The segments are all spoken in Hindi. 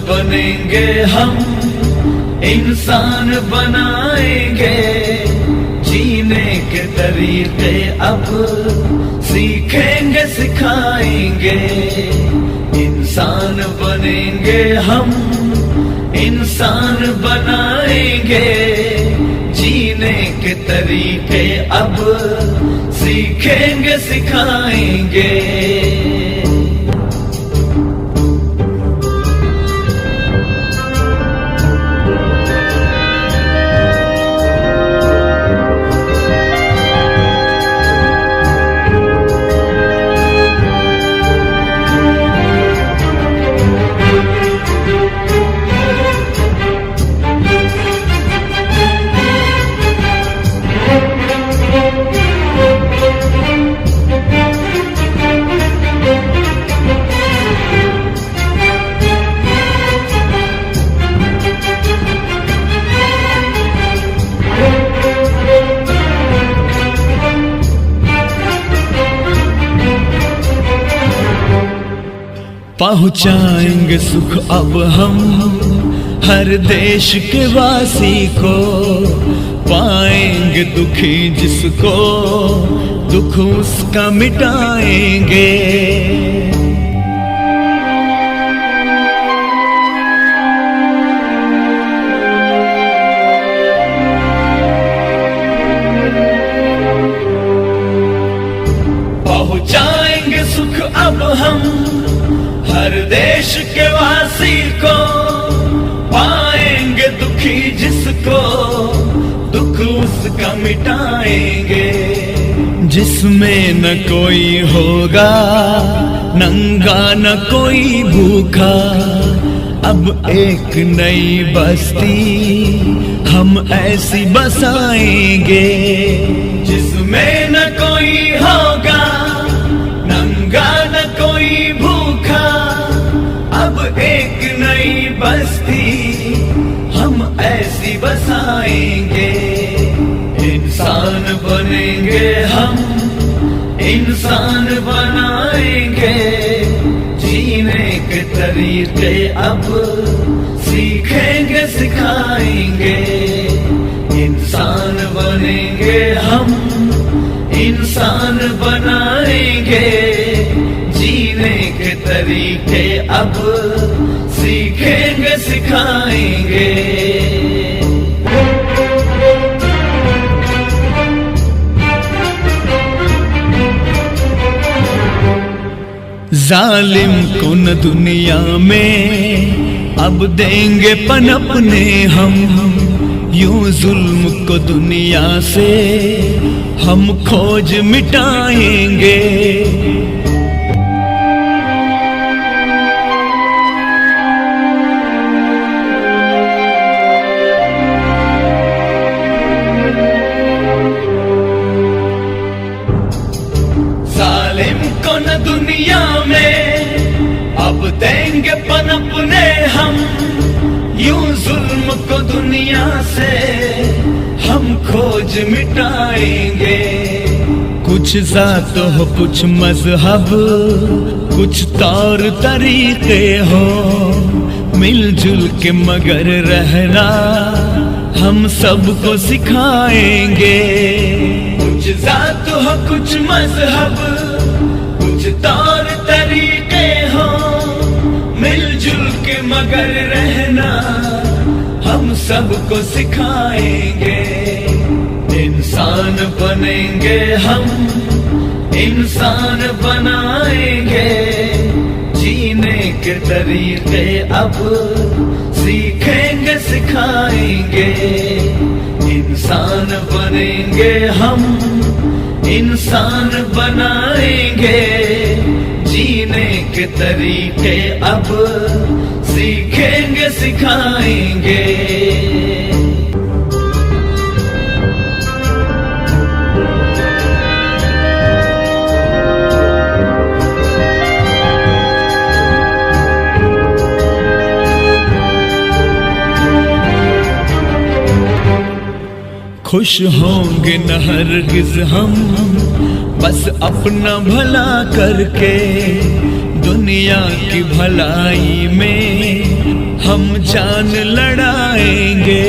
बनेंगे हम, इंसान बनाएंगे, जीने के तरीके अब सीखेंगे सिखाएंगे। इंसान बनेंगे हम, इंसान बनाएंगे, जीने के तरीके अब सीखेंगे सिखाएंगे। पहुँचाएंगे सुख अब हम हर देश के वासी को, पाएंगे दुखी जिसको दुख उसका मिटाएंगे। पहुँचाएंगे सुख अब हम हर देश के वासी को, पाएंगे दुखी जिसको दुख उसका मिटाएंगे। जिसमें न कोई होगा नंगा न कोई भूखा, अब एक नई बस्ती हम ऐसी बसाएंगे। जिसमें न कोई होगा नंगा न कोई भूखा, अब एक नई बस्ती हम ऐसी बसाएंगे। इंसान बनेंगे हम, इंसान बनाएंगे, जीने के तरीके अब सीखेंगे सिखाएंगे। इंसान बनेंगे हम, इंसान बनाएंगे, जीने के तरीके अब सीखेंगे सिखाएंगे। जालिम को न दुनिया में अब देंगे पनपने हम, यूं जुल्म को दुनिया से हम खोज मिटाएंगे। जालिम को न दुनिया में अब देंगे पनपने हम, यूं जुल्म को दुनिया से हम खोज मिटाएंगे। कुछ जात हो कुछ मजहब कुछ तौर तरीके हो, मिलजुल के मगर रहना हम सबको सिखाएंगे। कुछ जात हो कुछ मजहब कुछ तौर तरीके हो, मिलजुल के मगर रहना हम सबको सिखाएंगे। इंसान बनेंगे हम, इंसान बनाएंगे, जीने के तरीके अब सीखेंगे सिखाएंगे। इंसान बनेंगे हम, इंसान बनाएंगे, जीने के तरीके अब सीखेंगे सिखाएंगे। खुश होंगे न हरगिज हम बस अपना भला करके, दुनिया की भलाई में हम जान लड़ाएंगे।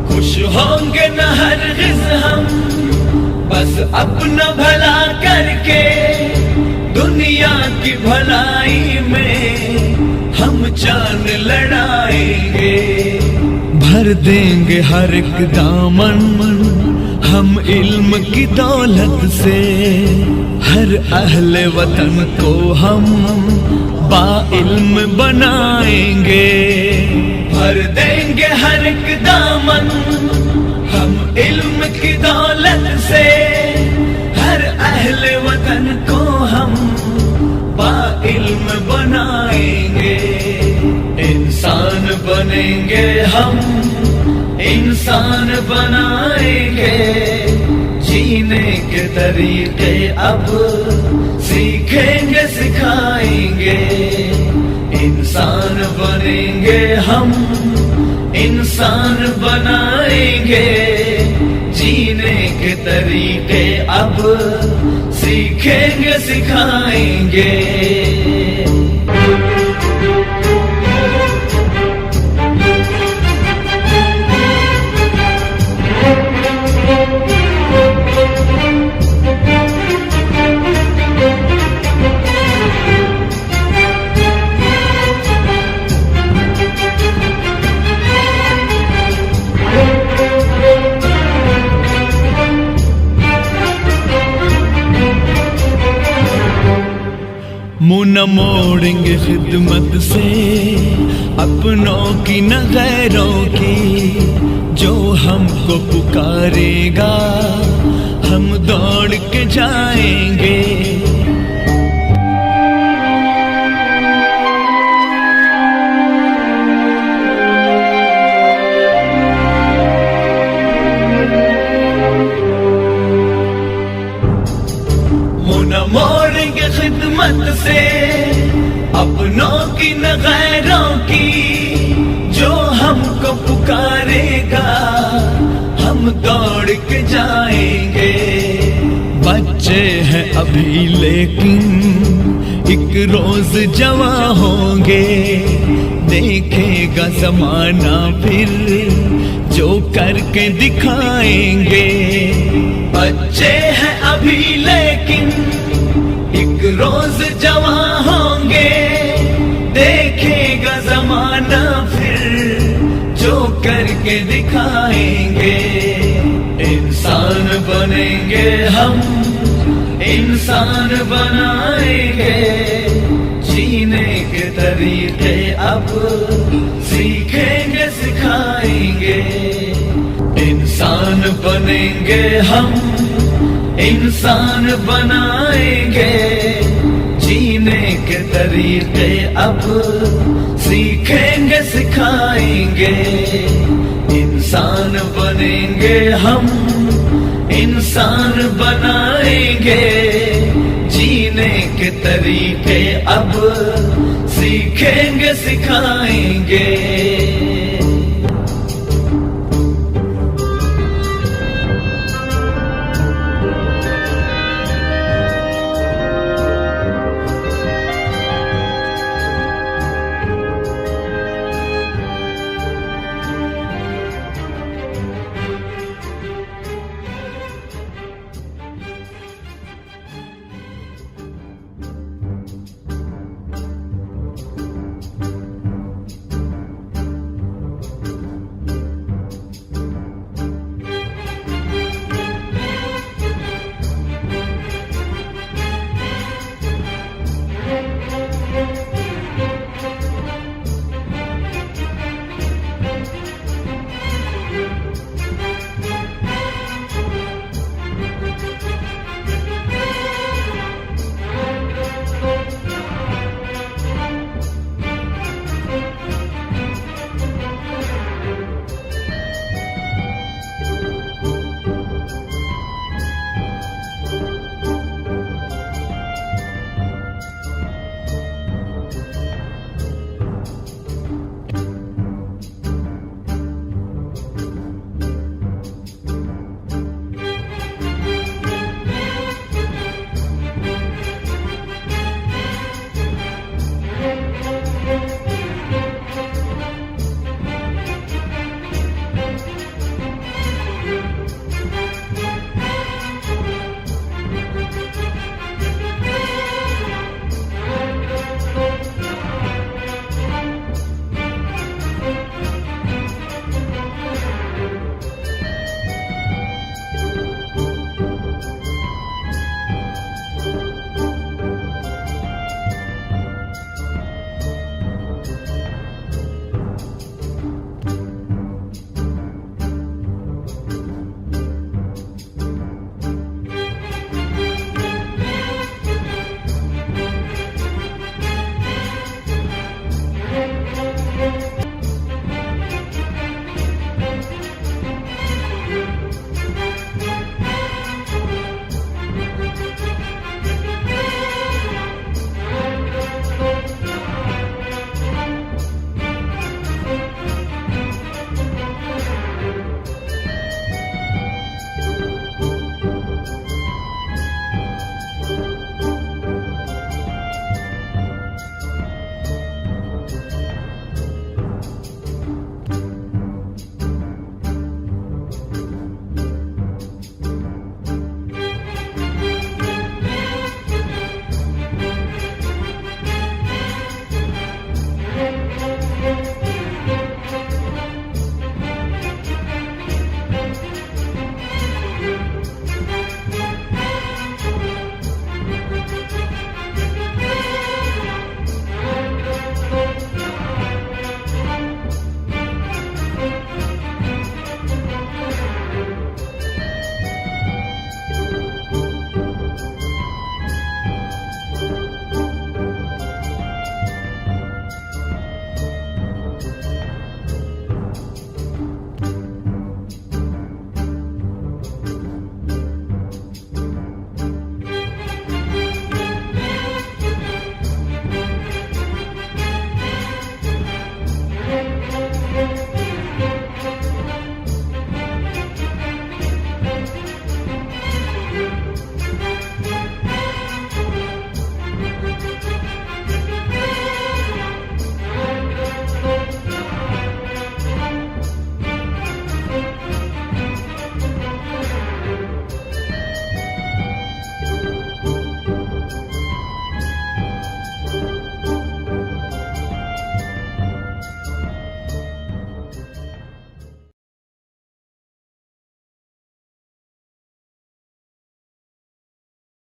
खुश होंगे न हरगिज़ हम, बस अपना भला करके, दुनिया की भलाई में हम जान लड़ाएंगे। भर देंगे हर एक दामन हम इल्म की दौलत से, हर अहले वतन को हम बाइल्म बनाएंगे। भर देंगे हर एक दामन हम इल्म की दौलत से, हर अहले वतन को हम बाइल्म बनाएंगे। इंसान बनेंगे हम, इंसान बनाएंगे, जीने के तरीके अब सीखेंगे सिखाएंगे। इंसान बनेंगे हम, इंसान बनाएंगे, जीने के तरीके अब सीखेंगे सिखाएंगे। मुँह न मोड़ेंगे खिदमत से, अपनों की न गैरों की। जो हमको पुकारेगा हम दौड़ के जाएंगे। मुँह न मोड़ेंगे खिदमत से, अपनों की न गैरों की। जो हमको पुकारेगा हम दौड़ के जाएंगे। बच्चे हैं अभी लेकिन एक रोज जवा होंगे, देखेगा जमाना फिर जो करके दिखाएंगे। बच्चे हैं अभी लेकिन एक रोज जवा होंगे, देखेगा जमाना फिर जो करके दिखाएंगे। इंसान बनेंगे हम, इंसान बनाएंगे, जीने के तरीके अब सीखेंगे सिखाएंगे। इंसान बनेंगे हम, इंसान बनाएंगे, जीने के तरीके अब सीखेंगे सिखाएंगे। इंसान बनेंगे हम, इंसान बनाएंगे, जीने के तरीके अब सीखेंगे सिखाएंगे।